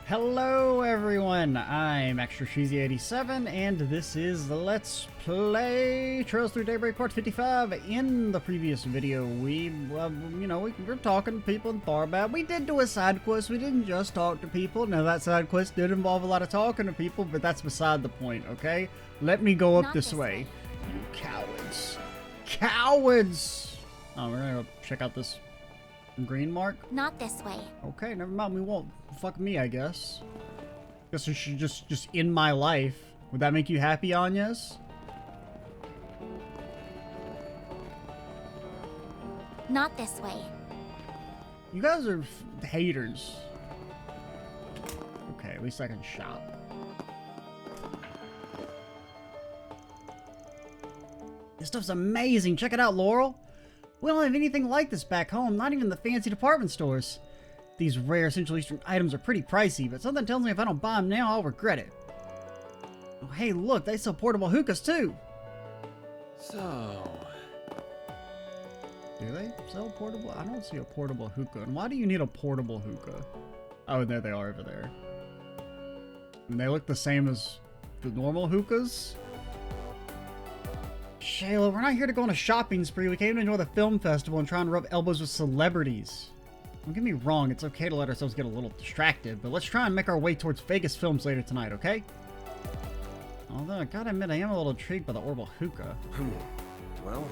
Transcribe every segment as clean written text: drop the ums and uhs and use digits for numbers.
Hello everyone, I'm Extra Cheesy 87 and this is the Let's Play Trails Through Daybreak Part 55. In the previous video, we were talking to people in Tharbad. We did do a side quest, we didn't just talk to people. Now that side quest did involve a lot of talking to people, but that's beside the point, okay? Let me go up this way. You cowards. Cowards! Oh, we're gonna go check out this green mark? Not this way. Okay, never mind, we won't. Fuck me, I guess. Guess you should just in my life. Would that make you happy, Anyas? Not this way. You guys are haters. Okay, at least I can shop. This stuff's amazing. Check it out, Laurel. We don't have anything like this back home, not even the fancy department stores. These rare Central Eastern items are pretty pricey, but something tells me if I don't buy them now, I'll regret it. Oh, hey, look, they sell portable hookahs too. So... do they sell portable? I don't see a portable hookah. And why do you need a portable hookah? Oh, there they are over there. And they look the same as the normal hookahs. Shayla, we're not here to go on a shopping spree. We came to enjoy the film festival and try and rub elbows with celebrities. Don't get me wrong, it's okay to let ourselves get a little distracted, but let's try and make our way towards Vegas films later tonight, okay? Although, I gotta admit, I am a little intrigued by the Orbital hookah. Well...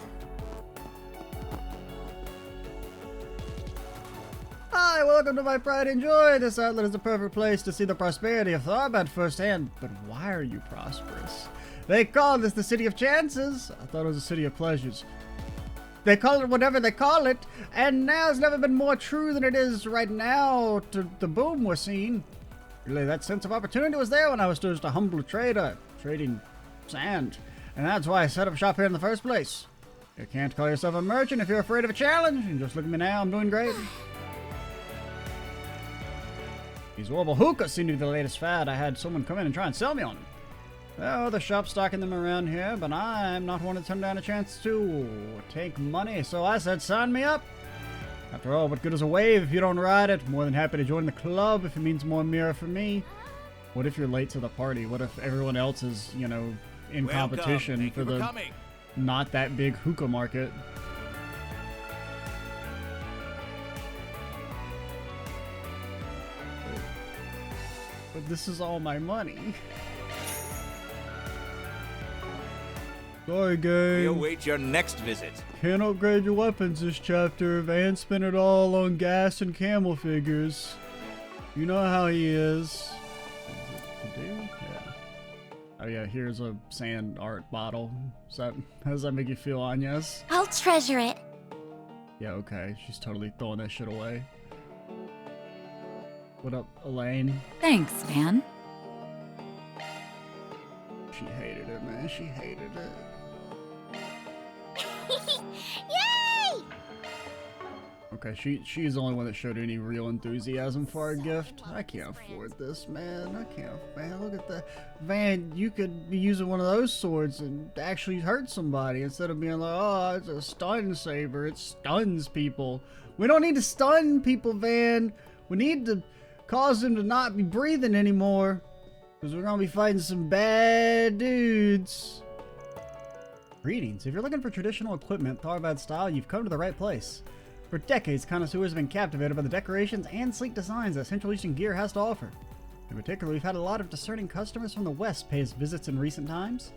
Hi, welcome to my Pride and Joy. This outlet is the perfect place to see the prosperity of Tharbad firsthand. But why are you prosperous? They call this the city of chances. I thought it was a city of pleasures. They call it whatever they call it, and now it's never been more true than it is right now to the boom we're seeing. Really, that sense of opportunity was there when I was just a humble trader, trading sand. And that's why I set up shop here in the first place. You can't call yourself a merchant if you're afraid of a challenge. And just look at me now, I'm doing great. These horrible hookahs seem to be the latest fad. I had someone come in and try and sell me on them. Oh, the shop's stocking them around here, but I'm not one to turn down a chance to take money, so I said sign me up. After all, what good is a wave if you don't ride it? More than happy to join the club if it means more mirror for me. What if you're late to the party? What if everyone else is, you know, in competition for the not that big hookah market? But this is all my money. Sorry, gang. We await your next visit. Can't upgrade your weapons this chapter. Van spent it all on gas and camel figures. You know how he is. Yeah. Oh yeah, here's a sand art bottle. How does that make you feel, Anyas? I'll treasure it. Yeah, okay. She's totally throwing that shit away. What up, Elaine? Thanks, Van. She hated it, man. She hated it. Yay! Okay, she's the only one that showed any real enthusiasm for our gift. I can't afford this, man. I can't. Man, look at that. Van, you could be using one of those swords and actually hurt somebody instead of being like, oh, it's a stun saber. It stuns people. We don't need to stun people, Van. We need to cause them to not be breathing anymore. Because we're going to be fighting some bad dudes. Greetings. If you're looking for traditional equipment, Tharbad style, you've come to the right place. For decades, connoisseurs have been captivated by the decorations and sleek designs that Central Eastern gear has to offer. In particular, we've had a lot of discerning customers from the West pay us visits in recent times.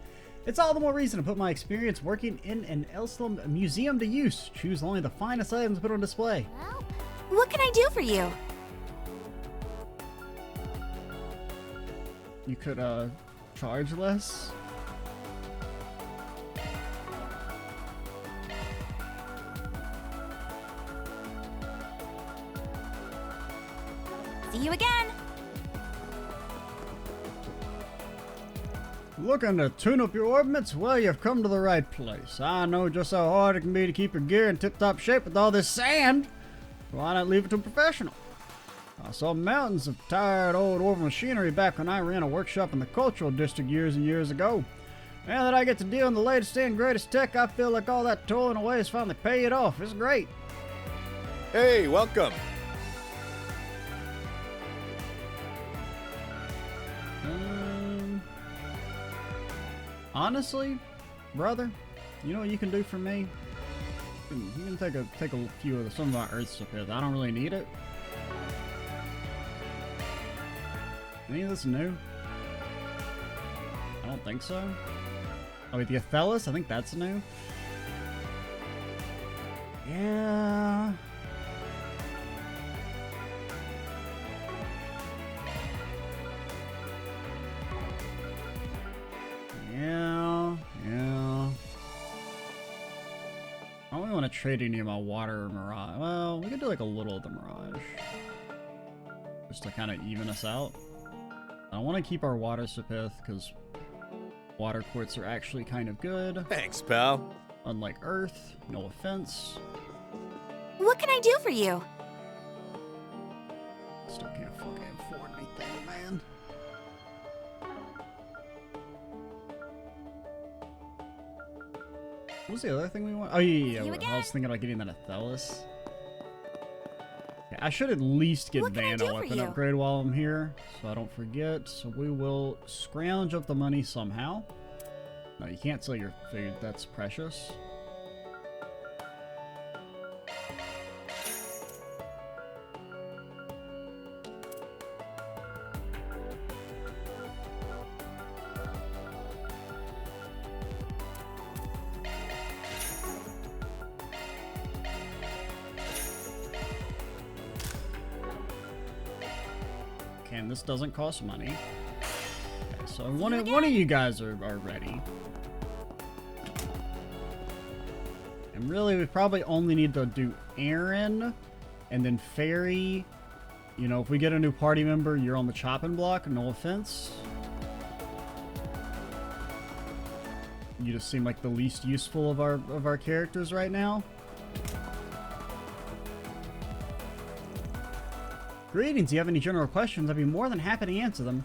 It's all the more reason to put my experience working in an Elslam museum to use. Choose only the finest items put on display. Well, what can I do for you? You could, charge less? See you again. Looking to tune up your orbits? Well, you've come to the right place. I know just how hard it can be to keep your gear in tip-top shape with all this sand. Why not leave it to a professional? I saw mountains of tired old Orbital machinery back when I ran a workshop in the cultural district years and years ago. Now that I get to deal in the latest and greatest tech, I feel like all that toiling away is finally paid off. It's great. Hey, welcome. Honestly, brother, you know what you can do for me? You can take a few of some of my earth stuff here. I don't really need it. Any of this new? I don't think so. Oh wait, the Athelis? I think that's new. Yeah. Yeah. I don't really want to trade any of my water or mirage. Well, we could do like a little of the mirage. Just to kind of even us out. I want to keep our water Sepith because water quartz are actually kind of good. Thanks, pal. Unlike earth, no offense. What can I do for you? Still can't fucking afford anything, man. What was the other thing we want? Oh, yeah. I was thinking about getting that Athelis. Yeah, I should at least get Vandal weapon upgrade while I'm here, so I don't forget. So we will scrounge up the money somehow. No, you can't sell your food. That's precious. And this doesn't cost money. Okay, so one of you guys are ready. And really, we probably only need to do Aaron and then Fairy. You know, if we get a new party member, you're on the chopping block. No offense. You just seem like the least useful of our characters right now. Greetings, do you have any general questions? I'd be more than happy to answer them.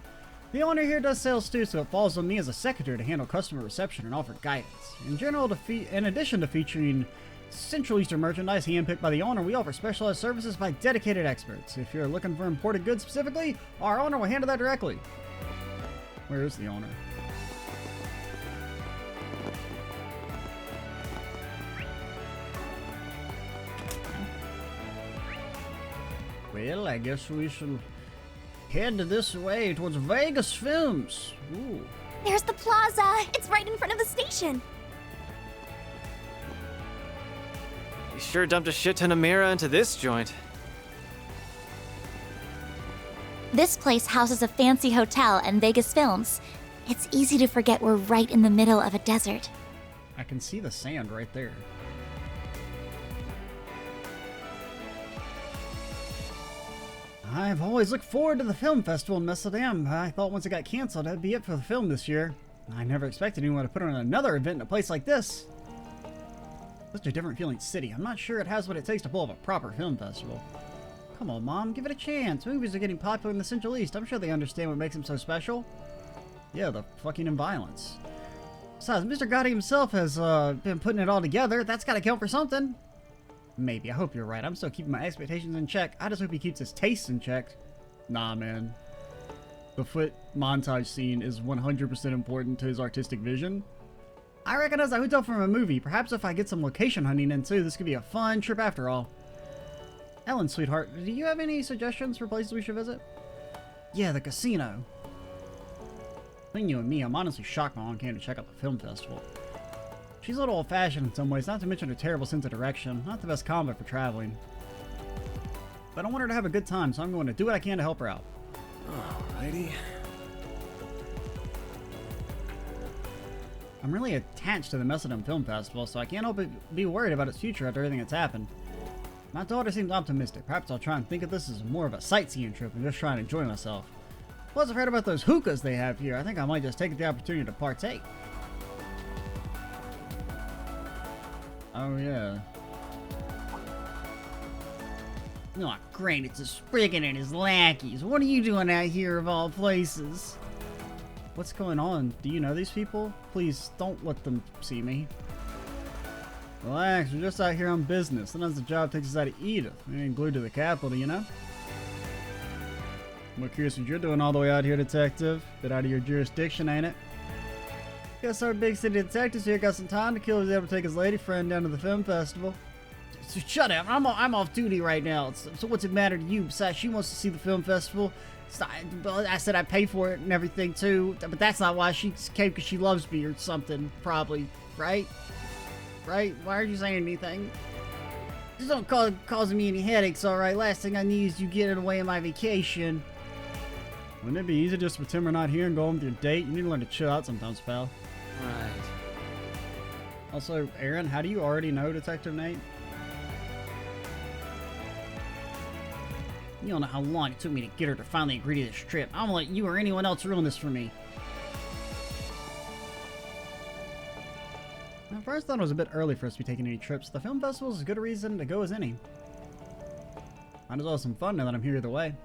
The owner here does sales too, so it falls on me as a secretary to handle customer reception and offer guidance. In general, in addition to featuring Central Eastern merchandise handpicked by the owner, we offer specialized services by dedicated experts. If you're looking for imported goods specifically, our owner will handle that directly. Where is the owner? Well, I guess we should head this way towards Vegas Films. Ooh. There's the plaza. It's right in front of the station. You sure dumped a shit ton of Mira into this joint. This place houses a fancy hotel and Vegas Films. It's easy to forget we're right in the middle of a desert. I can see the sand right there. I've always looked forward to the film festival in Mesodam. I thought once it got canceled, that'd be it for the film this year. I never expected anyone to put on another event in a place like this. Such a different feeling city. I'm not sure it has what it takes to pull off a proper film festival. Come on, Mom, give it a chance. Movies are getting popular in the Central East. I'm sure they understand what makes them so special. Yeah, the fucking violence. Besides, Mr. Gotti himself has been putting it all together. That's gotta count for something. Maybe. I hope you're right. I'm still keeping my expectations in check. I just hope he keeps his tastes in check. Nah, man. The foot montage scene is 100% important to his artistic vision. I recognize a hotel from a movie. Perhaps if I get some location hunting in too, this could be a fun trip after all. Ellen, sweetheart, do you have any suggestions for places we should visit? Yeah, the casino. Between you and me, I'm honestly shocked my mom came to check out the film festival. She's a little old-fashioned in some ways, not to mention her terrible sense of direction. Not the best combo for traveling. But I want her to have a good time, so I'm going to do what I can to help her out. Alrighty. I'm really attached to the Mesodem Film Festival, so I can't help but be worried about its future after everything that's happened. My daughter seems optimistic. Perhaps I'll try and think of this as more of a sightseeing trip and just try and enjoy myself. Plus, I've heard about those hookahs they have here. I think I might just take the opportunity to partake. Oh, yeah. Oh, great, it's a Spriggan and his lackeys. What are you doing out here of all places? What's going on? Do you know these people? Please, don't let them see me. Relax, we're just out here on business. Sometimes the job takes us out of Edith. We ain't glued to the capital, you know? I'm curious what you're doing all the way out here, detective. Bit out of your jurisdiction, ain't it? Guess our big city detectives here got some time to kill. He's able to take his lady friend down to the film festival. So shut up. I'm off duty right now. So what's it matter to you? Besides, she wants to see the film festival. I said I pay for it and everything too. But that's not why she came, because she loves me or something, probably. Right? Right? Why aren't you saying anything? Just don't causing me any headaches, alright? Last thing I need is you getting away on my vacation. Wouldn't it be easy just to pretend we're not here and go on with your date? You need to learn to chill out sometimes, pal. Right. Also, Aaron, how do you already know Detective Nate? You don't know how long it took me to get her to finally agree to this trip. I won't let you or anyone else ruin this for me. At first, I thought it was a bit early for us to be taking any trips. The film festival is as good a reason to go as any. Might as well have some fun now that I'm here either way.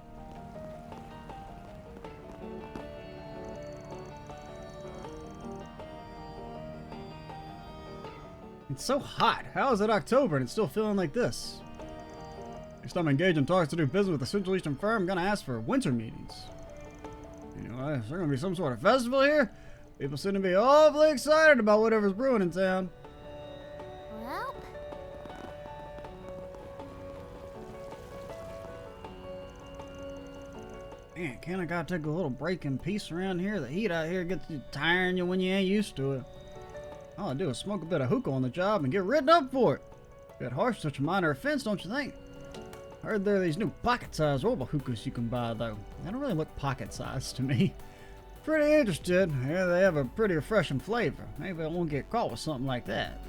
It's so hot. How is it October and it's still feeling like this? Next time I engage in talks to do business with a Central Eastern firm, I'm gonna ask for winter meetings. You know, is there gonna be some sort of festival here? People seem to be awfully excited about whatever's brewing in town. Well, Man, kinda gotta take a little break in peace around here. The heat out here gets you tiring you when you ain't used to it. All I do is smoke a bit of hookah on the job and get written up for it. Bit harsh for such a minor offense, don't you think? Heard there are these new pocket-sized rollable hookahs you can buy, though. They don't really look pocket-sized to me. Pretty interested. Yeah, they have a pretty refreshing flavor. Maybe I won't get caught with something like that.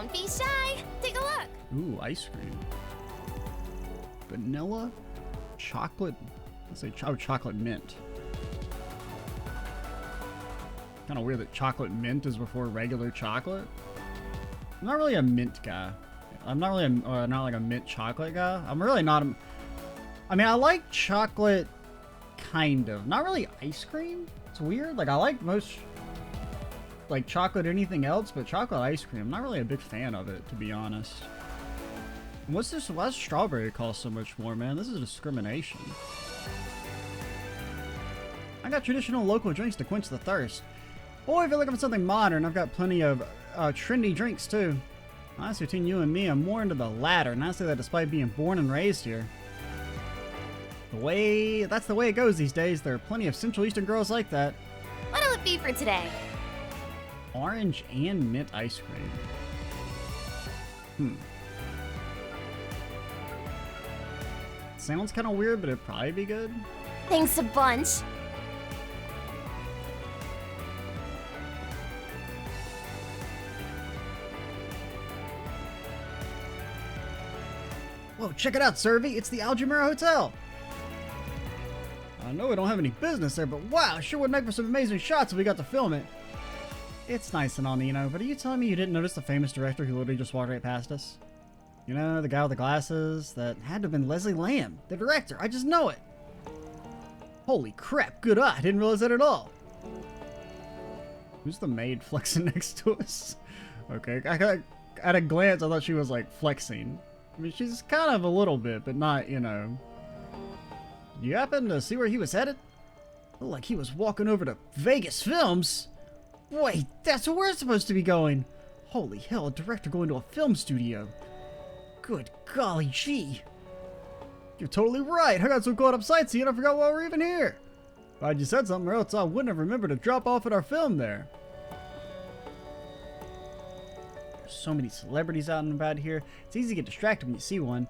don't be shy. Take a look. Ooh, ice cream. Vanilla, chocolate. Let's say chocolate mint. Kind of weird that chocolate mint is before regular chocolate. I'm not really a mint guy. I'm not really not like a mint chocolate guy. I'm really not. I mean, I like chocolate, kind of. Not really ice cream. It's weird. Like I like most like chocolate, anything else, but chocolate ice cream. I'm not really a big fan of it, to be honest. What's this? Why does strawberry cost so much more, man? This is discrimination. I got traditional local drinks to quench the thirst. Boy, if you're looking for something modern, I've got plenty of trendy drinks too. Honestly, between you and me, I'm more into the latter, and I say that despite being born and raised here. That's the way it goes these days. There are plenty of Central Eastern girls like that. What'll it be for today? Orange and mint ice cream. Sounds kind of weird, but it'd probably be good. Thanks a bunch. Whoa, check it out, Servy. It's the Algemira Hotel. I know we don't have any business there, but wow, sure would make for some amazing shots if we got to film it. It's nice and all, Nino, but are you telling me you didn't notice the famous director who literally just walked right past us? You know, the guy with the glasses? That had to have been Leslie Lamb, the director. I just know it. Holy crap, good eye. I didn't realize that at all. Who's the maid flexing next to us? Okay, at a glance, I thought she was like flexing. I mean, she's kind of a little bit, but not, you know. You happen to see where he was headed? Looked like he was walking over to Vegas Films. Wait, that's where we're supposed to be going. Holy hell, a director going to a film studio. Good golly gee. You're totally right. I got so caught up sightseeing, I forgot why we're even here. Glad you said something, or else I wouldn't have remembered to drop off at our film there. There's so many celebrities out and about here. It's easy to get distracted when you see one.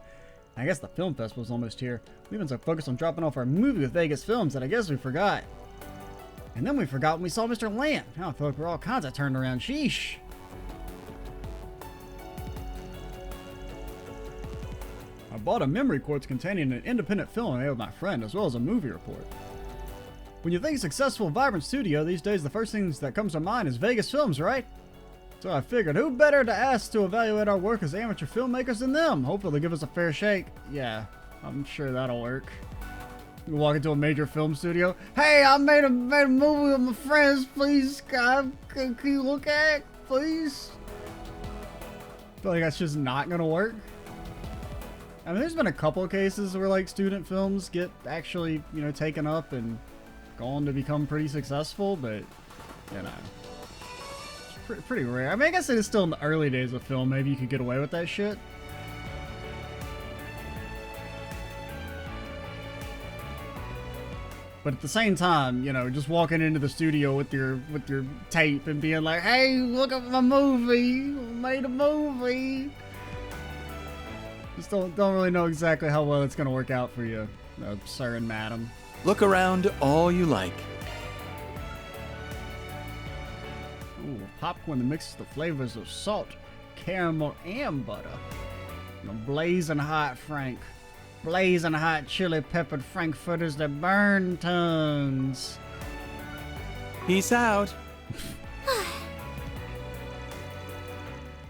I guess the film festival's almost here. We've been so focused on dropping off our movie with Vegas Films that I guess we forgot. And then we forgot when we saw Mr. Lamb. Now I feel like we're all kinds of turned around. Sheesh. I bought a memory quartz containing an independent film I made with my friend, as well as a movie report. When you think successful, vibrant studio, these days the first thing that comes to mind is Vegas Films, right? So I figured, who better to ask to evaluate our work as amateur filmmakers than them? Hopefully they'll give us a fair shake. Yeah, I'm sure that'll work. You walk into a major film studio. Hey, I made a movie with my friends. Please, God, can you look at it, please? I feel like that's just not gonna work. I mean, there's been a couple of cases where like student films get actually, you know, taken up and go on to become pretty successful, but you know, it's pretty rare. I mean, I guess it is still in the early days of film. Maybe you could get away with that shit. But at the same time, you know, just walking into the studio with your tape and being like, "Hey, look at my movie! I made a movie." Just don't really know exactly how well it's gonna work out for you, sir and madam. Look around all you like. Ooh, popcorn that mixes the flavors of salt, caramel, and butter. You know, blazing hot Frank. Blazing hot chili peppered frankfurters that burn tongues. Peace out.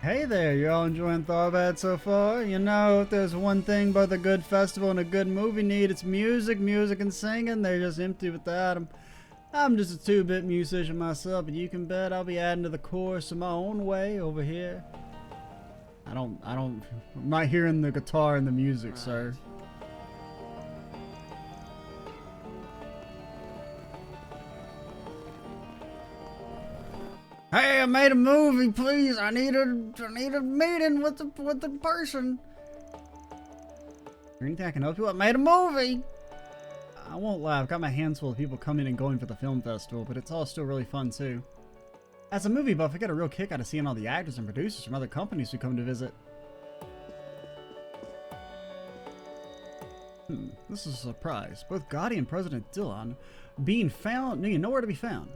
Hey there, you all enjoying Tharbad so far? You know, if there's one thing both a good festival and a good movie need, it's music, and singing. They're just empty without them. I'm just a 2-bit musician myself, but you can bet I'll be adding to the chorus in my own way over here. I'm not hearing the guitar and the music, sir. Hey, I made a movie, please. I need a meeting with the person. Anything I can help you with? I made a movie. I won't lie, I've got my hands full of people coming and going for the film festival, but it's all still really fun too. As a movie buff, I get a real kick out of seeing all the actors and producers from other companies who come to visit. This is a surprise. Both Gotti and President Dillon being found, nowhere to be found.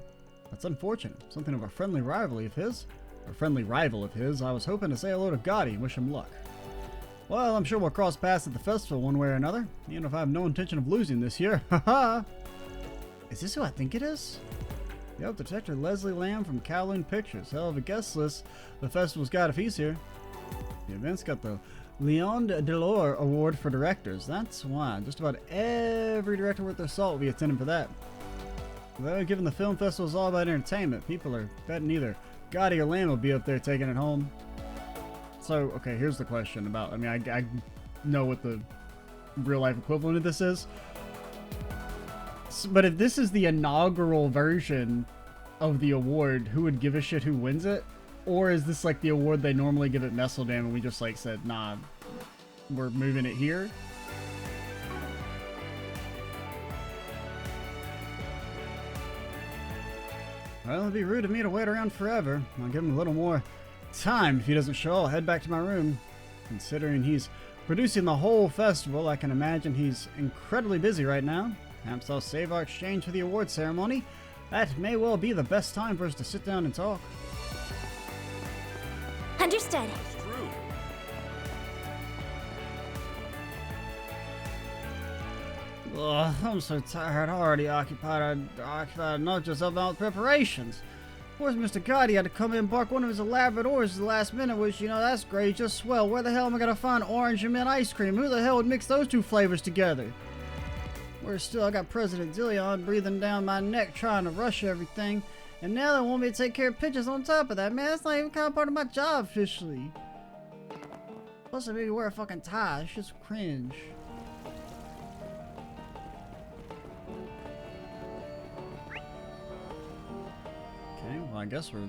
That's unfortunate. Something of a friendly rival of his. I was hoping to say hello to Gotti and wish him luck. Well, I'm sure we'll cross paths at the festival one way or another, even if I have no intention of losing this year. Haha! Is this who I think it is? Yep, Detective Leslie Lamb from Kowloon Pictures. Hell of a guest list the festival's got if he's here. The event's got the Leon Delore Award for Directors. That's why. Just about every director worth their salt will be attending for that. Though, given the film festival is all about entertainment, people are betting either Gotti or Lamb will be up there taking it home. So, okay, here's the question about, I mean, I know what the real-life equivalent of this is. But if this is the inaugural version of the award, who would give a shit who wins it? Or is this like the award they normally give at Messeldam and we just like said, nah, we're moving it here? Well, it'd be rude of me to wait around forever. I'll give him a little more time. If he doesn't show, I'll head back to my room. Considering he's producing the whole festival, I can imagine he's incredibly busy right now. Perhaps I'll save our exchange for the award ceremony. That may well be the best time for us to sit down and talk. Understood. Ugh, I'm so tired. I already occupied enough just about preparations. Of course, Mr. Gotti had to come in and bark one of his elaborate orders at the last minute, which, you know, that's great, just swell. Where the hell am I gonna find orange and mint ice cream? Who the hell would mix those two flavors together? Whereas still, I got President Dillon breathing down my neck trying to rush everything. And now they want me to take care of pictures on top of that, man. That's not even kind of part of my job officially. Plus, I maybe wear a fucking tie. It's just cringe. Okay, well, I guess we're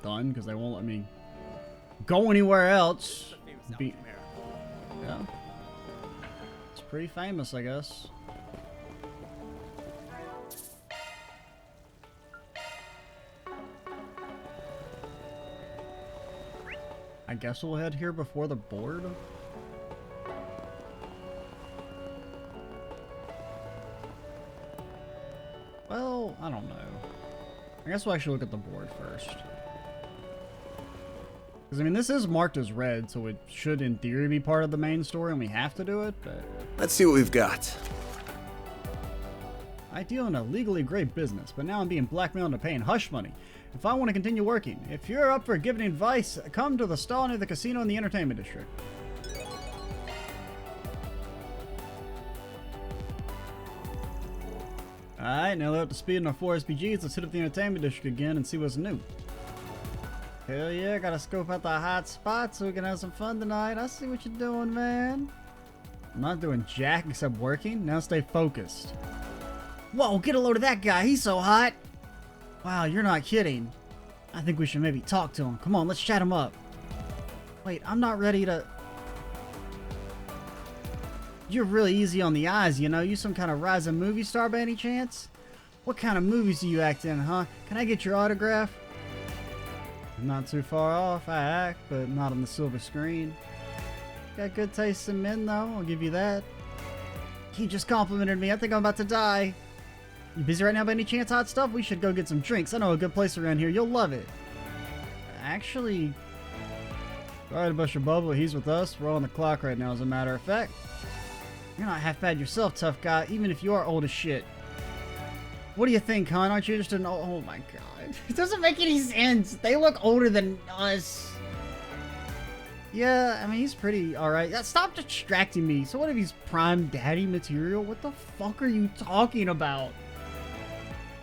done because they won't let me go anywhere else. Yeah. It's pretty famous, I guess. I guess we'll head here before the board. Well, I don't know. I guess we'll actually look at the board first. Because, I mean, this is marked as red, so it should, in theory, be part of the main story, and we have to do it, but... Let's see what we've got. I deal in a legally great business, but now I'm being blackmailed into paying hush money if I want to continue working. If you're up for giving advice, come to the stall near the casino in the entertainment district. Alright, now they're up to speed in our 4 SPGs. Let's hit up the entertainment district again and see what's new. Hell yeah, gotta scope out the hot spots so we can have some fun tonight. I see what you're doing, man. I'm not doing jack except working. Now stay focused. Whoa, get a load of that guy. He's so hot. Wow, you're not kidding. I think we should maybe talk to him. Come on, let's chat him up. Wait, I'm not ready to... You're really easy on the eyes, you know? You some kind of rising movie star by any chance? What kind of movies do you act in, huh? Can I get your autograph? I'm not too far off. I act, but not on the silver screen. Got good taste in men, though. I'll give you that. He just complimented me. I think I'm about to die. You busy right now by any chance, hot stuff? We should go get some drinks. I know a good place around here. You'll love it. Actually... Sorry to bust your bubble. He's with us. We're on the clock right now, as a matter of fact. You're not half bad yourself, tough guy, even if you are old as shit. What do you think, hon? Aren't you interested in... Oh my god. It doesn't make any sense. They look older than us. Yeah, I mean, he's pretty alright. Stop distracting me. So what if he's prime daddy material? What the fuck are you talking about?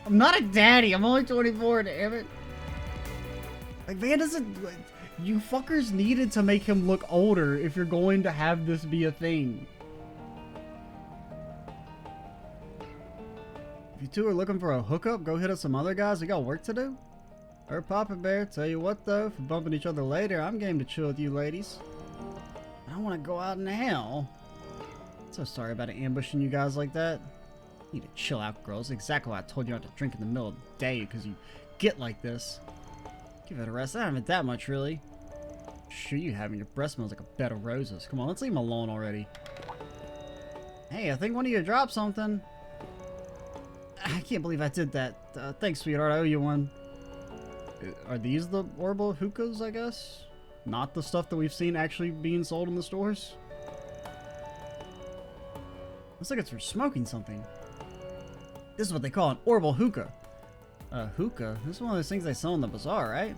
I'm not a daddy. I'm only 24, damn it. Like, man doesn't... You fuckers needed to make him look older if you're going to have this be a thing. If you two are looking for a hookup, go hit up some other guys. We got work to do. Or Papa Bear, tell you what though, if we're bumping each other later, I'm game to chill with you ladies. I don't want to go out in hell. So sorry about ambushing you guys like that. You need to chill out, girls. Exactly why I told you not to drink in the middle of the day, because you get like this. Give it a rest. I haven't that much, really. Sure you haven't. Your breath smells like a bed of roses. Come on, let's leave him alone already. Hey, I think one of you dropped something. I can't believe I did that. Thanks, sweetheart. I owe you one. Are these the orbital hookahs, I guess? Not the stuff that we've seen actually being sold in the stores? Looks like it's for smoking something. This is what they call an orbital hookah. Hookah? This is one of those things they sell in the bazaar, right?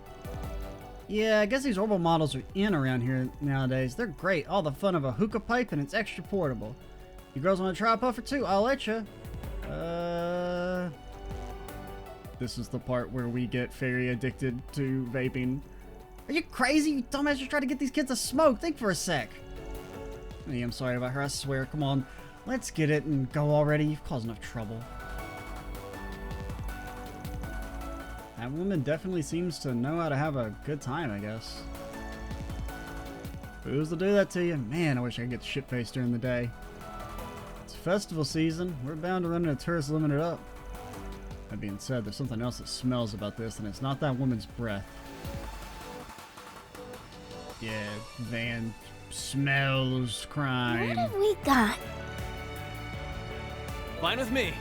Yeah, I guess these orbital models are in around here nowadays. They're great. All the fun of a hookah pipe, and it's extra portable. You girls want to try a puff or two? I'll let you. This is the part where we get very addicted to vaping. Are you crazy? You dumbass, just try to get these kids to smoke. Think for a sec. Hey, I'm sorry about her, I swear. Come on. Let's get it and go already. You've caused enough trouble. That woman definitely seems to know how to have a good time, I guess. Booze will do that to you. Man, I wish I could get shit-faced during the day. It's festival season. We're bound to run into tourists limited up. That being said, there's something else that smells about this, and it's not that woman's breath. Yeah, Van smells crime. What have we got? Fine with me.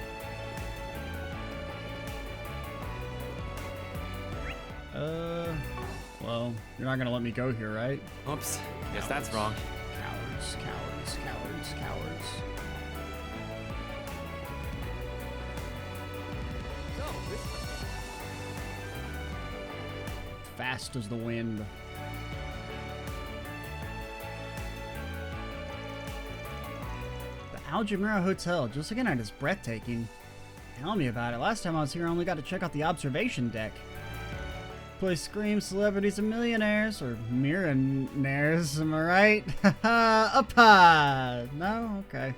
Well, you're not gonna let me go here, right? Oops. Guess that's wrong. Cowards, cowards, cowards, cowards. Fast as the wind. The Algemira Hotel, just looking at, is breathtaking. Tell me about it. Last time I was here, I only got to check out the observation deck. Place screams celebrities and millionaires, or millionaires, am I right? Haha, up high! No? Okay.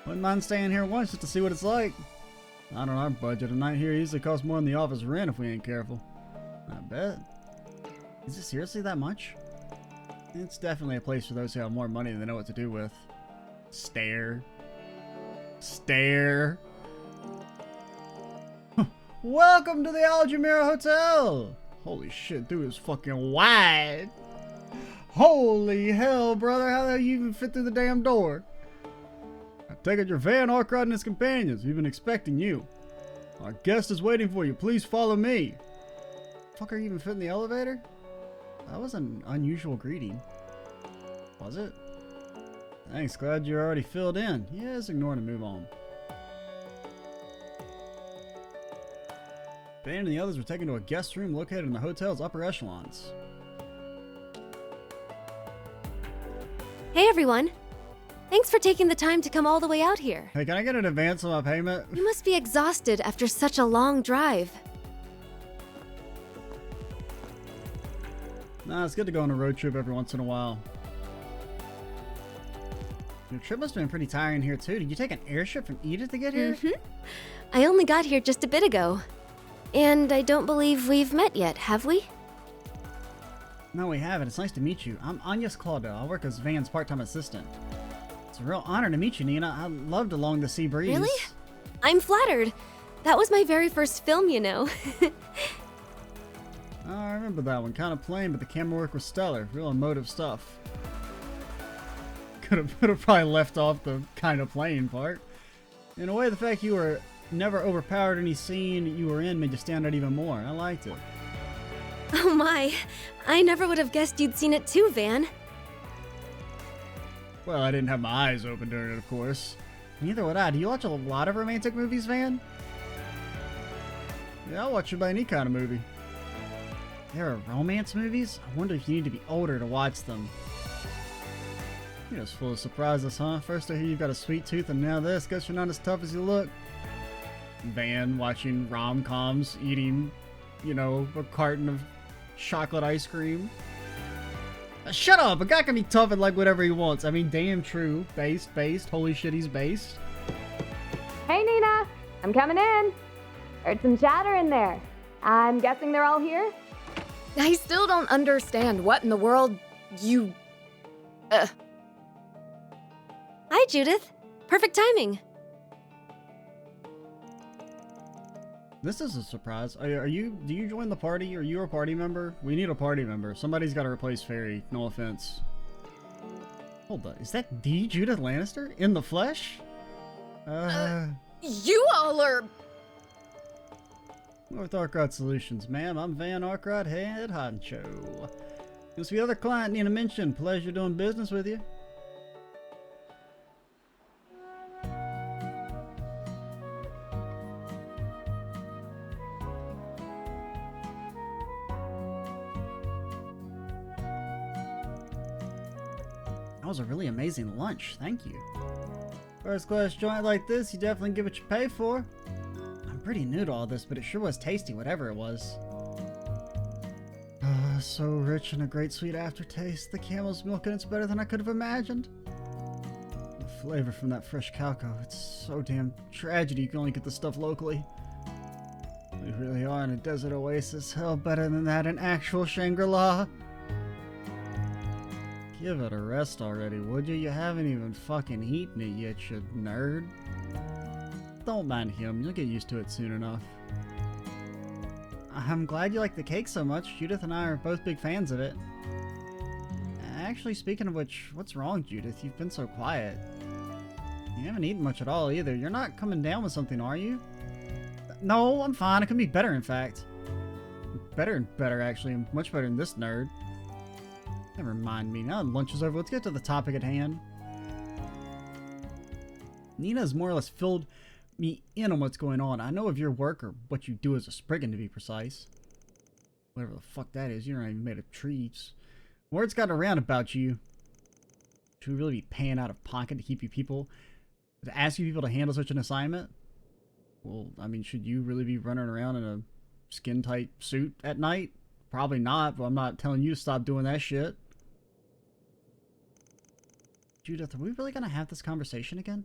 Wouldn't mind staying here once just to see what it's like. I don't know, our budget a night here usually costs more than the office rent if we ain't careful. I bet. Is it seriously that much? It's definitely a place for those who have more money than they know what to do with. Stare. Stare. Welcome to the Algemira Hotel! Holy shit, dude is fucking wide. Holy hell, brother, how the hell you even fit through the damn door? I take it you're Van Arkrod and his companions. We've been expecting you. Our guest is waiting for you. Please follow me. Fuck, are you even fit in the elevator? That was an unusual greeting. Was it? Thanks, glad you're already filled in. Yeah, just ignore it and move on. Ben and the others were taken to a guest room located in the hotel's upper echelons. Hey everyone! Thanks for taking the time to come all the way out here. Hey, can I get an advance on my payment? You must be exhausted after such a long drive. Nah, it's good to go on a road trip every once in a while. Your trip must have been pretty tiring here too. Did you take an airship from Edith to get here? I only got here just a bit ago. And I don't believe we've met yet, have we? No, we haven't. It's nice to meet you. I'm Agnes Claudio. I work as Van's part-time assistant. It's a real honor to meet you, Nina. I loved Along the Sea Breeze. Really? I'm flattered. That was my very first film, you know. Oh, I remember that one. Kind of plain, but the camera work was stellar. Real emotive stuff. Could have probably left off the kind of plain part. In a way, the fact you were never overpowered any scene you were in made you stand out even more. I liked it. Oh my. I never would have guessed you'd seen it too, Van. Well, I didn't have my eyes open during it, of course. Neither would I. Do you watch a lot of romantic movies, Van? Yeah, I'll watch about any kind of movie. There are romance movies? I wonder if you need to be older to watch them. You're just full of surprises, huh? First I hear you've got a sweet tooth, and now this. Guess you're not as tough as you look. Van watching rom-coms, eating, you know, a carton of chocolate ice cream. Shut up! A guy can be tough and like whatever he wants. I mean, damn true. Based. Holy shit, he's based. Hey, Nina. I'm coming in. Heard some chatter in there. I'm guessing they're all here? I still don't understand what in the world you... Hi, Judith. Perfect timing. This is a surprise. Do you join the party? Are you a party member? We need a party member. Somebody's got to replace Fairy. No offense. Hold on. Is that the Judith Lannister? In the flesh? You all are... North Arkrod Solutions, ma'am. I'm Van Arkrod, head honcho. This is the other client Nina mentioned. Pleasure doing business with you. That was a really amazing lunch. Thank you. First class joint like this, you definitely get what you pay for. I'm pretty new to all this, but it sure was tasty, whatever it was. So rich and a great sweet aftertaste. The camel's milk and it's better than I could have imagined. The flavor from that fresh cacao, it's so damn tragedy you can only get the stuff locally. We really are in a desert oasis. Hell, better than that, an actual Shangri-La. Give it a rest already, would you? You haven't even fucking eaten it yet, you nerd. Don't mind him, you'll get used to it soon enough. I'm glad you like the cake so much. Judith and I are both big fans of it. Actually, speaking of which, what's wrong, Judith? You've been so quiet. You haven't eaten much at all either. You're not coming down with something, are you? No, I'm fine. It can be better, in fact. Better and better, actually. Much better than this nerd. Never mind me. Now lunch is over. Let's get to the topic at hand. Nina's more or less filled me in on what's going on. I know of your work, or what you do as a Spriggan, to be precise. Whatever the fuck that is. You're not even made of trees. Word's gotten around about you. Should we really be paying out of pocket to keep you people... to ask you people to handle such an assignment? Well, I mean, should you really be running around in a skin-tight suit at night? Probably not, but I'm not telling you to stop doing that shit. Judith, are we really gonna have this conversation again?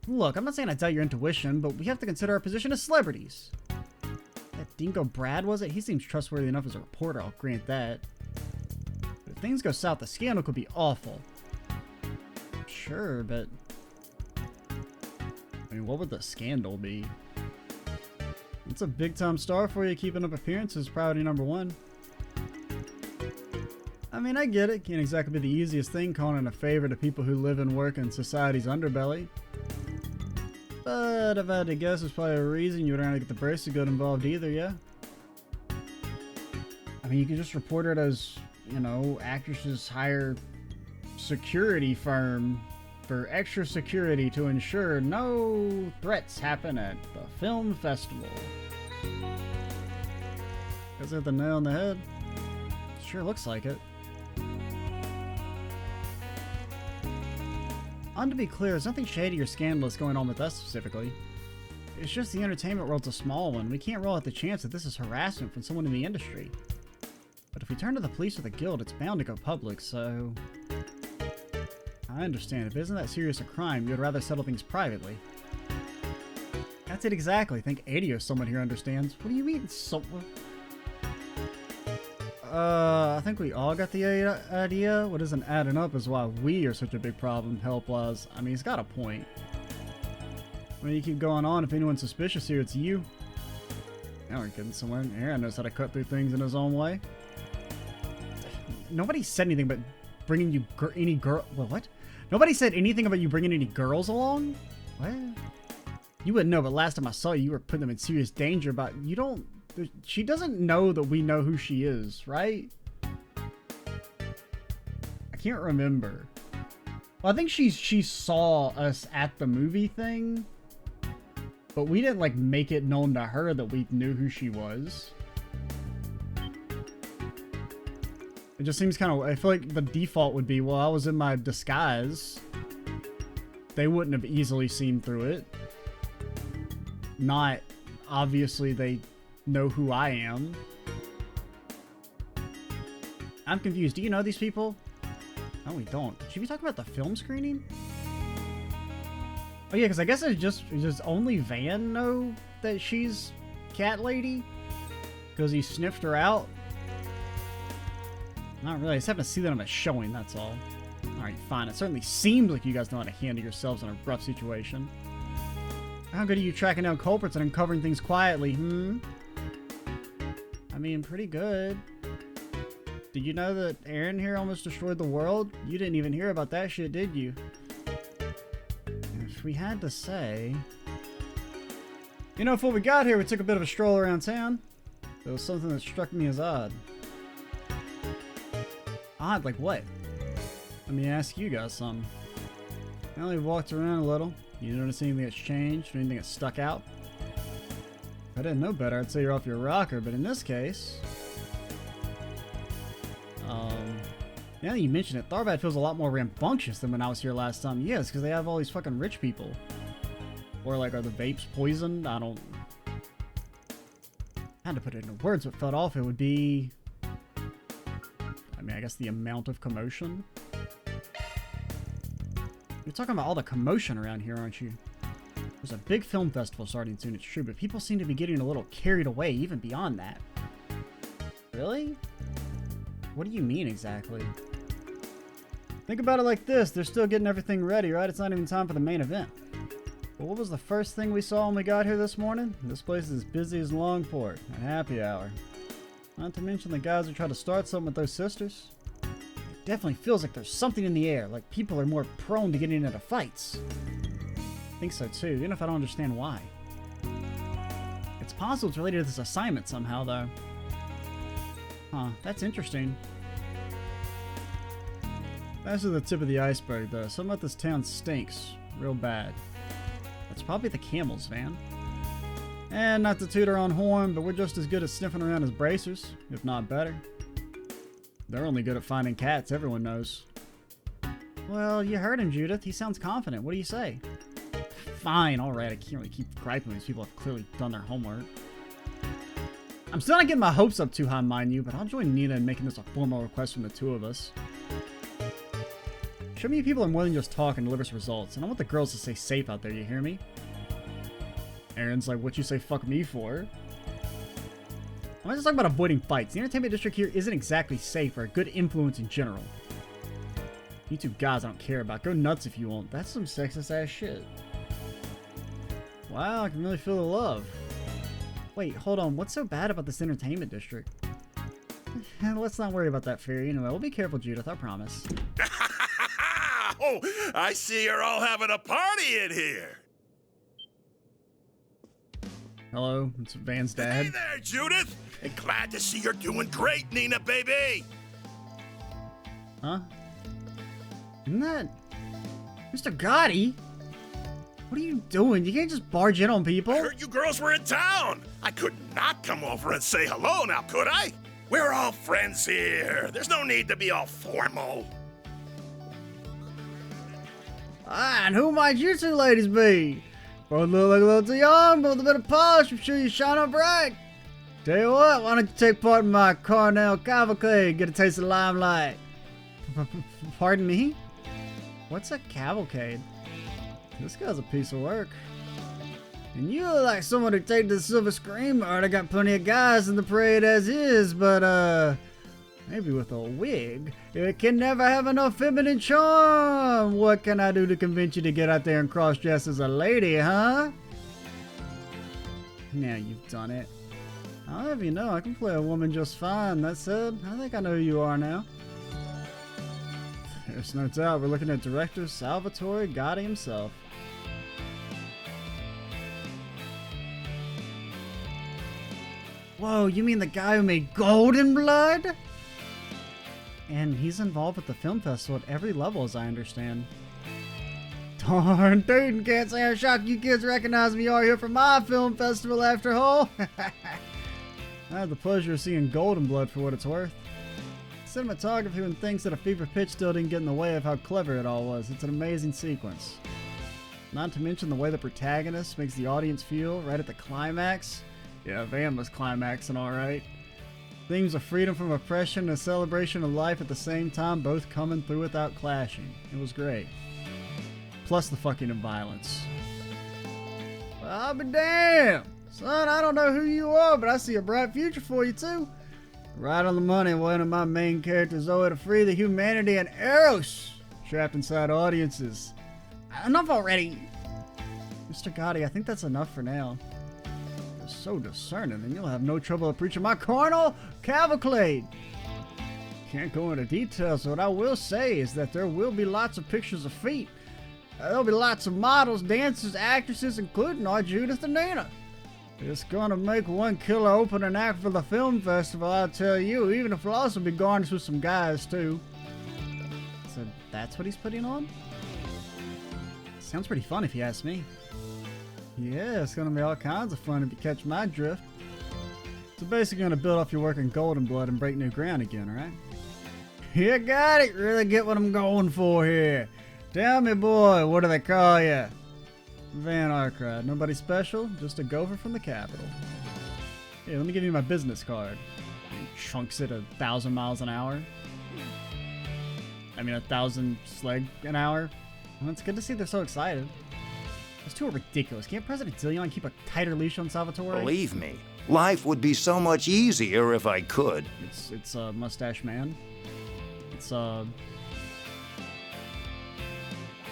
Look, I'm not saying I doubt your intuition, but we have to consider our position as celebrities. That dingo Brad, was it? He seems trustworthy enough as a reporter, I'll grant that. But if things go south, the scandal could be awful. Sure, but... I mean, what would the scandal be? It's a big-time star for you, keeping up appearances, priority number one. I mean, I get it. Can't exactly be the easiest thing calling in a favor to people who live and work in society's underbelly. But if I had to guess, there's probably a reason you wouldn't get the bracelet good involved either, yeah? I mean, you could just report it as, you know, actresses hire security firm for extra security to ensure no threats happen at the film festival. Guess I hit the nail on the head. Sure looks like it. To be clear, there's nothing shady or scandalous going on with us specifically. It's just the entertainment world's a small one. We can't rule out the chance that this is harassment from someone in the industry. But if we turn to the police or the guild, it's bound to go public, so... I understand. If it isn't that serious a crime, you'd rather settle things privately. That's it exactly. Think 80 or someone here understands. What do you mean, someone? I think we all got the idea. What isn't adding up is why we are such a big problem, health-wise. I mean, he's got a point. When you keep going on, if anyone's suspicious here, it's you. Now we're getting somewhere. Aaron knows how to cut through things in his own way. Nobody said anything about bringing you any girl. Well, what? Nobody said anything about you bringing any girls along? What? You wouldn't know, but last time I saw you, you were putting them in serious danger. But you don't. She doesn't know that we know who she is, right? I can't remember. Well, I think she saw us at the movie thing, but we didn't like make it known to her that we knew who she was. It just seems kind of. I feel like the default would be, well, I was in my disguise. They wouldn't have easily seen through it. Not obviously they know who I am. I'm confused. Do you know these people? No, we don't. Should we talk about the film screening? Oh yeah, because I guess does only Van know that she's Cat Lady? Because he sniffed her out? Not really. I just happen to see that on a showing, that's all. Alright, fine. It certainly seems like you guys know how to handle yourselves in a rough situation. How good are you tracking down culprits and uncovering things quietly, I mean, pretty good. Did you know that Aaron here almost destroyed the world? You didn't even hear about that shit, did you? If we had to say... You know, before we got here, we took a bit of a stroll around town. There was something that struck me as odd. Odd? Like what? Let me ask you guys something. Now we've walked around a little. You notice anything that's changed? Or anything that's stuck out? If I didn't know better, I'd say you're off your rocker, but in this case... now that you mention it, Tharbad feels a lot more rambunctious than when I was here last time. Yes, because they have all these fucking rich people. Or like, are the vapes poisoned? I don't... I had to put it into words, what felt off it would be... I mean, I guess the amount of commotion? You're talking about all the commotion around here, aren't you? There's a big film festival starting soon, it's true, but people seem to be getting a little carried away, even beyond that. Really? What do you mean, exactly? Think about it like this, they're still getting everything ready, right? It's not even time for the main event. But what was the first thing we saw when we got here this morning? This place is as busy as Longport, at happy hour. Not to mention the guys who try to start something with those sisters. It definitely feels like there's something in the air, like people are more prone to getting into fights. I think so too, even if I don't understand why. It's possible it's related to this assignment somehow, though. Huh, that's interesting. That's just the tip of the iceberg, though. Something about this town stinks. Real bad. That's probably the camels, Van. And not to toot our own horn, but we're just as good at sniffing around as bracers, if not better. They're only good at finding cats, everyone knows. Well, you heard him, Judith. He sounds confident. What do you say? Fine, alright. I can't really keep griping. These people have clearly done their homework. I'm still not getting my hopes up too high, mind you, but I'll join Nina in making this a formal request from the two of us. Show me people are more than just talk and deliver us results, and I want the girls to stay safe out there, you hear me? Aaron's like, what you say fuck me for? I'm just talking about avoiding fights. The entertainment district here isn't exactly safe or a good influence in general. You two guys I don't care about. Go nuts if you want. That's some sexist ass shit. Wow, I can really feel the love. Wait, hold on. What's so bad about this entertainment district? Let's not worry about that, Fairy. Anyway, we'll be careful, Judith. I promise. Oh, I see you're all having a party in here. Hello, it's Van's dad. Hey there, Judith. And glad to see you're doing great, Nina, baby. Huh? Isn't that Mr. Gotti? What are you doing? You can't just barge in on people. I heard you girls were in town. I could not come over and say hello now, could I? We're all friends here. There's no need to be all formal. Ah, and who might you two ladies be? Both look like a little too young, both a bit of polish. I'm sure you shine up bright. Tell you what, why don't you take part in my Carnell cavalcade, get a taste of the limelight? Pardon me? What's a cavalcade? This guy's a piece of work. And you look like someone who take the silver scream. Already got plenty of guys in the parade as is, but maybe with a wig, it can never have enough feminine charm. What can I do to convince you to get out there and cross-dress as a lady, huh? Now you've done it. I'll have you know, I can play a woman just fine. That said, I think I know who you are now. There's no doubt we're looking at director Salvatore Gotti himself. Whoa, you mean the guy who made Golden Blood? And he's involved with the film festival at every level, as I understand. Darn, dude, can't say how shocked you kids recognize me are here for my film festival after all. I had the pleasure of seeing Golden Blood for what it's worth. Cinematography and things at a fever pitch still didn't get in the way of how clever it all was. It's an amazing sequence. Not to mention the way the protagonist makes the audience feel right at the climax. Yeah, Van was climaxing alright. Themes of freedom from oppression and a celebration of life at the same time, both coming through without clashing. It was great. Plus the fucking violence. Well, I'll be damned! Son, I don't know who you are, but I see a bright future for you too. Right on the money, one of my main characters owe to free the humanity and Eros trapped inside audiences. Enough already! Mr. Gotti, I think that's enough for now. You're so discerning, and you'll have no trouble preaching my carnal cavalcade. Can't go into details, so what I will say is that there will be lots of pictures of feet. There'll be lots of models, dancers, actresses, including our Judith and Nina. It's gonna make one killer opening act for the film festival, I'll tell you, even if it'll also be garnished with some guys, too. So that's what he's putting on? Sounds pretty fun if you ask me. Yeah, it's gonna be all kinds of fun if you catch my drift. So basically gonna build off your work in Golden Blood and break new ground again, right? You got it! Really get what I'm going for here. Tell me, boy, what do they call you? Van Arkrad. Nobody special, just a gopher from the capital. Hey, let me give you my business card. He chunks it 1,000 miles an hour. I mean, 1,000 slag an hour. Well, it's good to see they're so excited. Those two are ridiculous. Can't President Dillion keep a tighter leash on Salvatore? Believe me, life would be so much easier if I could. It's Mustache Man. It's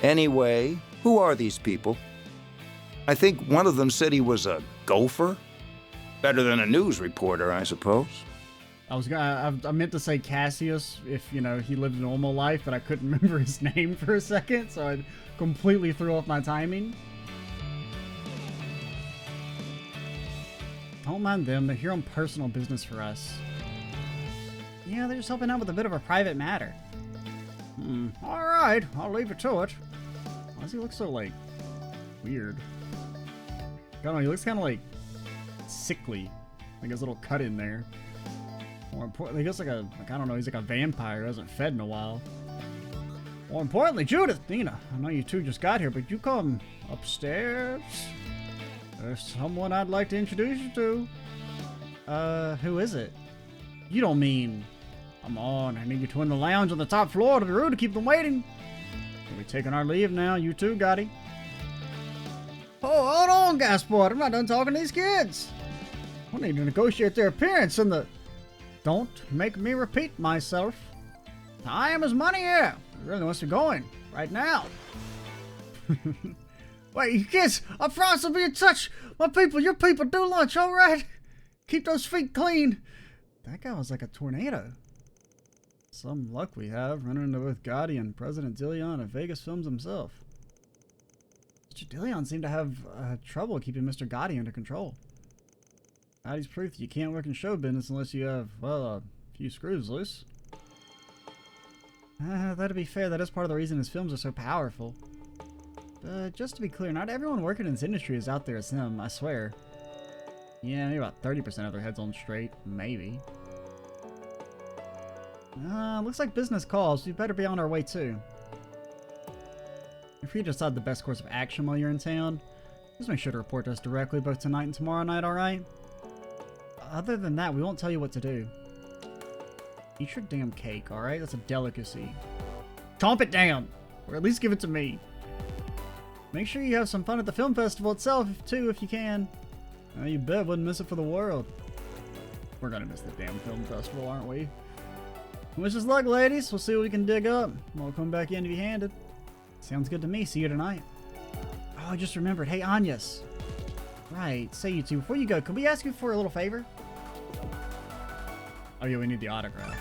Anyway, who are these people? I think one of them said he was a gopher. Better than a news reporter, I suppose. I meant to say Cassius if, you know, he lived a normal life, but I couldn't remember his name for a second, so I completely threw off my timing. Don't mind them, they're here on personal business for us. Yeah, they're just helping out with a bit of a private matter. Alright, I'll leave it to it. Why does he look so, like, weird? I don't know, he looks kind of, like, sickly. Like his little cut in there. More importantly, he looks like I don't know, he's like a vampire who hasn't fed in a while. More importantly, Judith, Nina, I know you two just got here, but you come upstairs? There's someone I'd like to introduce you to. Who is it? You don't mean... Come on, I need you to in the lounge on the top floor of the room to keep them waiting. We'll be taking our leave now, you too, Gotti. Oh, hold on, Gaspard, I'm not done talking to these kids. I need to negotiate their appearance in the... Don't make me repeat myself. Time is money here. He really wants to go in, right now. Wait, you kids, I promise I'll be in touch. My people, your people, do lunch, alright? Keep those feet clean. That guy was like a tornado. Some luck we have, running into both Gotti and President Dillion of Vegas Films himself. Mr. Dillion seemed to have trouble keeping Mr. Gotti under control. Gotti's proof that you can't work in show business unless you have, well, a few screws loose. That'd be fair, that is part of the reason his films are so powerful. But just to be clear, not everyone working in this industry is out there as him, I swear. Yeah, maybe about 30% of their heads on straight, maybe. Looks like business calls, we better be on our way too. If you decide the best course of action while you're in town, just make sure to report to us directly both tonight and tomorrow night, alright? Other than that, we won't tell you what to do. Eat your damn cake, alright? That's a delicacy. Chomp it down! Or at least give it to me. Make sure you have some fun at the film festival itself, too, if you can. You bet wouldn't miss it for the world. We're gonna miss the damn film festival, aren't we? Wish us luck, ladies. We'll see what we can dig up. We'll come back in to be handed. Sounds good to me. See you tonight. Oh, I just remembered. Hey, Anyas. Right. Say, you two, before you go, could we ask you for a little favor? Oh, yeah, we need the autograph.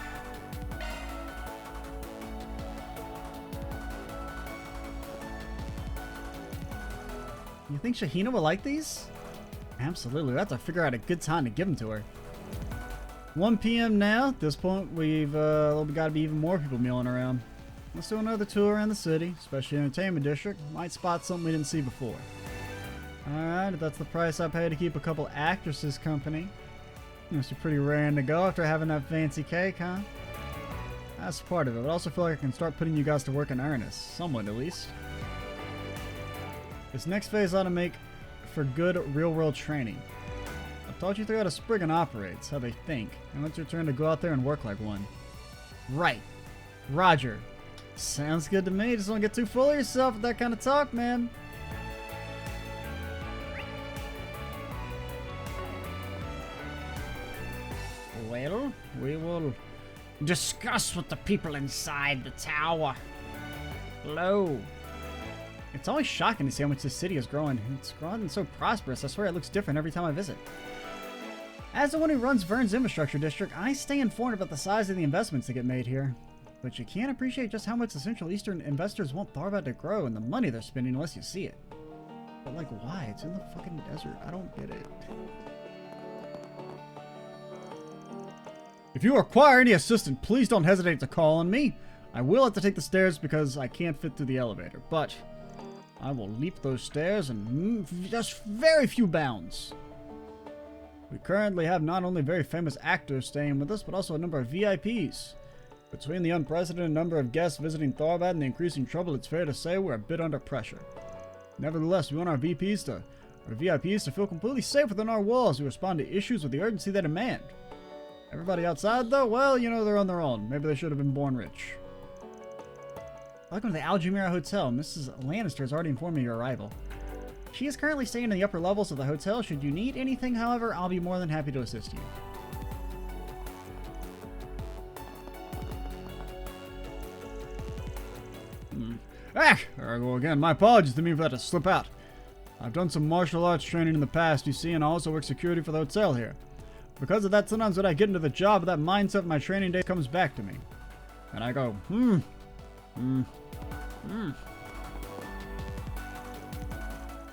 You think Shahina will like these? Absolutely. We have to figure out a good time to give them to her. 1 p.m. now. At this point, we've got to be even more people milling around. Let's do another tour around the city, especially the entertainment district. Might spot something we didn't see before. Alright, if that's the price I pay to keep a couple actresses company. It's pretty rare to go after having that fancy cake, huh? That's part of it, but I also feel like I can start putting you guys to work in earnest. Somewhat, at least. This next phase ought to make for good real-world training. I've taught you through how a Spriggan operates, how they think, and it's your turn to go out there and work like one. Right. Roger. Sounds good to me. Just don't get too full of yourself with that kind of talk, man. Well, we will discuss with the people inside the tower. Hello. It's always shocking to see how much this city is growing. It's growing so prosperous, I swear it looks different every time I visit. As the one who runs Vern's infrastructure district, I stay informed about the size of the investments that get made here. But you can't appreciate just how much the Central Eastern investors want Tharbad to grow and the money they're spending unless you see it. But like, why? It's in the fucking desert. I don't get it. If you require any assistance, please don't hesitate to call on me. I will have to take the stairs because I can't fit through the elevator, but I will leap those stairs in just very few bounds. We currently have not only very famous actors staying with us, but also a number of VIPs. Between the unprecedented number of guests visiting Tharbad and the increasing trouble, it's fair to say we're a bit under pressure. Nevertheless, we want our VIPs to feel completely safe within our walls to respond to issues with the urgency they demand. Everybody outside, though, well, you know, they're on their own. Maybe they should have been born rich. Welcome to the Algemira Hotel. Mrs. Lannister has already informed me of your arrival. She is currently staying in the upper levels of the hotel. Should you need anything, however, I'll be more than happy to assist you. There I go again. My apologies to me for that to slip out. I've done some martial arts training in the past, you see, and I also work security for the hotel here. Because of that, sometimes when I get into the job, that mindset of my training day comes back to me. And I go,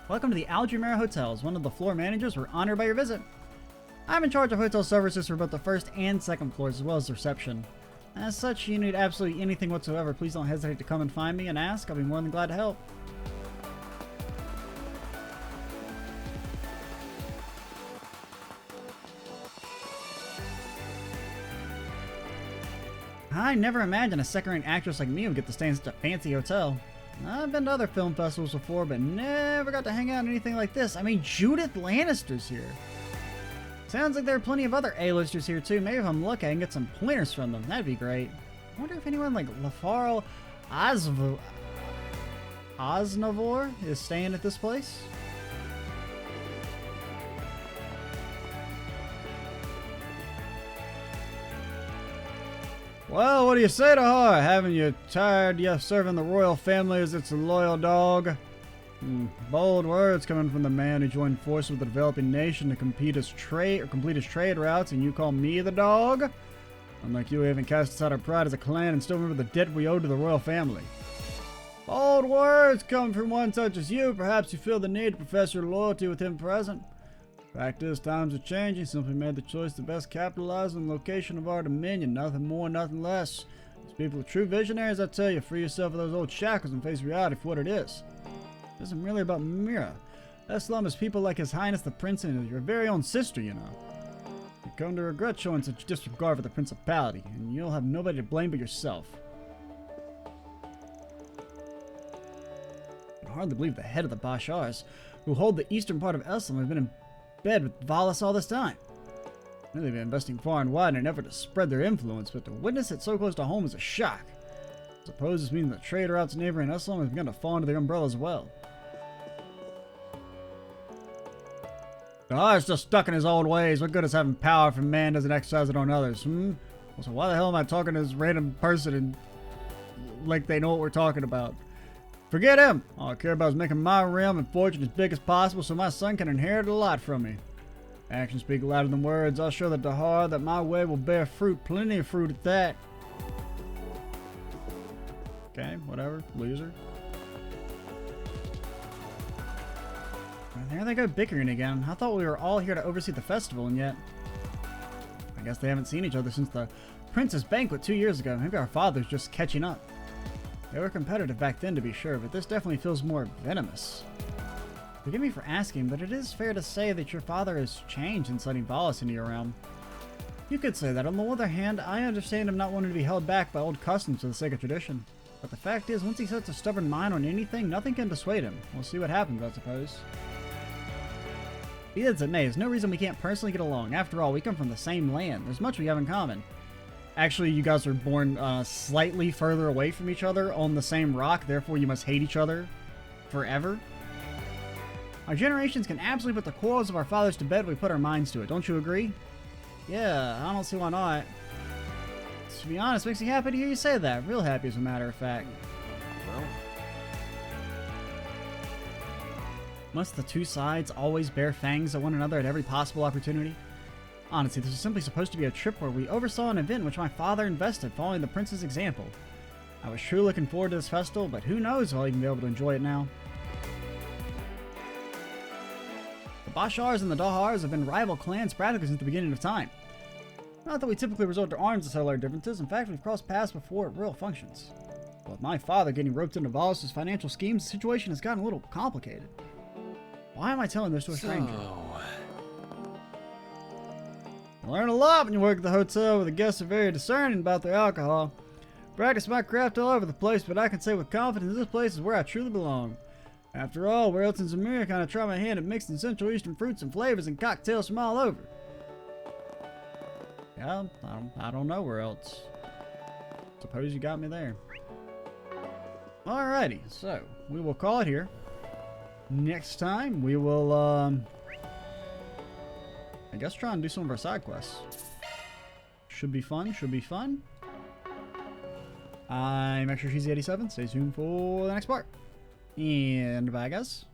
Welcome to the Algemira Hotel. As one of the floor managers, we're honored by your visit. I'm in charge of hotel services for both the first and second floors, as well as reception. As such, you need absolutely anything whatsoever, please don't hesitate to come and find me and ask. I'll be more than glad to help. I never imagined a second-rate actress like me would get to stay in such a fancy hotel. I've been to other film festivals before, but never got to hang out in anything like this. I mean, Judith Lannister's here. Sounds like there are plenty of other A-listers here too. Maybe if I'm lucky I can get some pointers from them. That'd be great. I wonder if anyone like Lafaro Osnavor is staying at this place? Well, what do you say to her? Haven't you tired yet serving the royal family as its loyal dog? Bold words coming from the man who joined forces with the developing nation to complete his trade routes, and you call me the dog? Unlike you, we haven't cast aside our pride as a clan and still remember the debt we owe to the royal family. Bold words coming from one such as you. Perhaps you feel the need to profess your loyalty with him present. Fact is, times are changing. Simply made the choice to best capitalize on the location of our dominion. Nothing more, nothing less. These people are true visionaries, I tell you. Free yourself of those old shackles and face reality for what it is. It isn't really about Mira. That slum is people like His Highness the Prince and your very own sister, you know. You come to regret showing such disregard for the principality, and you'll have nobody to blame but yourself. I can hardly believe the head of the Bashars, who hold the eastern part of Eslam, have been in bed with Valis all this time. They've been investing far and wide in an effort to spread their influence, but to witness it so close to home is a shock. Suppose this means that trade routes neighboring Islam has begun to fall under the umbrella as well. Dahar is just stuck in his old ways. What good is having power if a man doesn't exercise it on others? Well, so why the hell am I talking to this random person and like they know what we're talking about? Forget him. All I care about is making my realm and fortune as big as possible so my son can inherit a lot from me. Actions speak louder than words. I'll show the Dahar that my way will bear fruit. Plenty of fruit at that. Okay, whatever. Loser. And there they go bickering again. I thought we were all here to oversee the festival, and yet I guess they haven't seen each other since the Princess Banquet 2 years ago. Maybe our father's just catching up. They were competitive back then, to be sure, but this definitely feels more venomous. Forgive me for asking, but it is fair to say that your father has changed since letting Valis into your realm. You could say that. On the other hand, I understand him not wanting to be held back by old customs for the sake of tradition. But the fact is, once he sets a stubborn mind on anything, nothing can dissuade him. We'll see what happens, I suppose. Be that as it may, there's no reason we can't personally get along. After all, we come from the same land. There's much we have in common. Actually, you guys are born slightly further away from each other on the same rock, therefore you must hate each other forever. Our generations can absolutely put the quarrels of our fathers to bed if we put our minds to it. Don't you agree? Yeah, I don't see why not. To be honest, makes me happy to hear you say that. Real happy, as a matter of fact. Well, Must the two sides always bear fangs at one another at every possible opportunity? Honestly, this was simply supposed to be a trip where we oversaw an event in which my father invested, following the prince's example. I was truly looking forward to this festival, but who knows if I'll even be able to enjoy it now. The Bashars and the Dahars have been rival clans practically since the beginning of time. Not that we typically resort to arms to settle our differences. In fact, we've crossed paths before at royal functions. But with my father getting roped into Valis' financial schemes, the situation has gotten a little complicated. Why am I telling this to a stranger? I learn a lot when you work at the hotel where the guests are very discerning about their alcohol. Practice my craft all over the place, but I can say with confidence this place is where I truly belong. After all, where else in Zemira can I try my hand at mixing Central Eastern fruits and flavors and cocktails from all over? Yeah, I don't know where else. Suppose you got me there. Alrighty, so we will call it here. Next time we will, I guess try and do some of our side quests. Should be fun, should be fun. I'm Extra Cheesy 87. Stay tuned for the next part. And bye, guys.